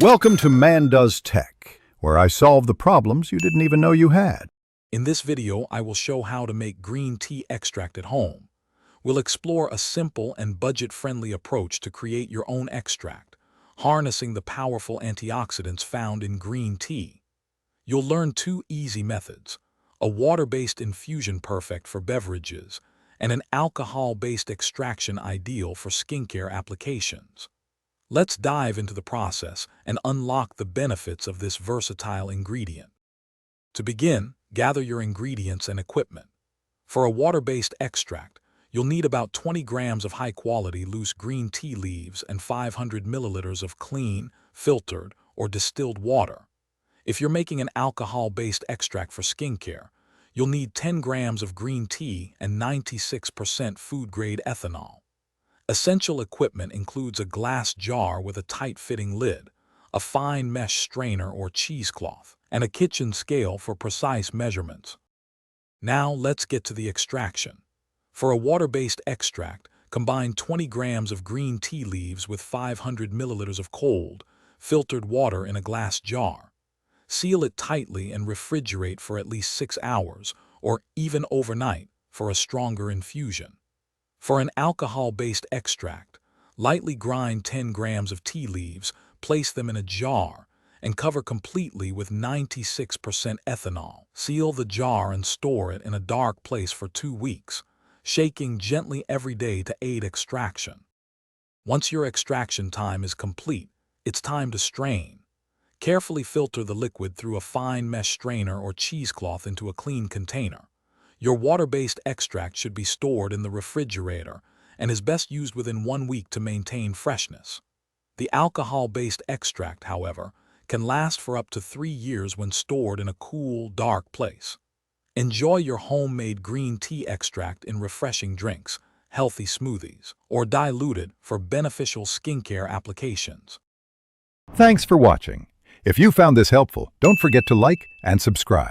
Welcome to Man Does Tech, where I solve the problems you didn't even know you had. In this video, I will show how to make green tea extract at home. We'll explore a simple and budget-friendly approach to create your own extract, harnessing the powerful antioxidants found in green tea. You'll learn two easy methods: a water-based infusion perfect for beverages, and an alcohol-based extraction ideal for skincare applications. Let's dive into the process and unlock the benefits of this versatile ingredient. To begin, gather your ingredients and equipment. For a water-based extract, you'll need about 20 grams of high-quality loose green tea leaves and 500 milliliters of clean, filtered, or distilled water. If you're making an alcohol-based extract for skincare, you'll need 10 grams of green tea and 96% food-grade ethanol. Essential equipment includes a glass jar with a tight-fitting lid, a fine mesh strainer or cheesecloth, and a kitchen scale for precise measurements. Now let's get to the extraction. For a water-based extract, combine 20 grams of green tea leaves with 500 milliliters of cold, filtered water in a glass jar. Seal it tightly and refrigerate for at least 6 hours, or even overnight, for a stronger infusion. For an alcohol-based extract, lightly grind 10 grams of tea leaves, place them in a jar, and cover completely with 96% ethanol. Seal the jar and store it in a dark place for 2 weeks, shaking gently every day to aid extraction. Once your extraction time is complete, it's time to strain. Carefully filter the liquid through a fine mesh strainer or cheesecloth into a clean container. Your water-based extract should be stored in the refrigerator and is best used within 1 week to maintain freshness. The alcohol-based extract, however, can last for up to 3 years when stored in a cool, dark place. Enjoy your homemade green tea extract in refreshing drinks, healthy smoothies, or diluted for beneficial skincare applications. Thanks for watching. If you found this helpful, don't forget to like and subscribe.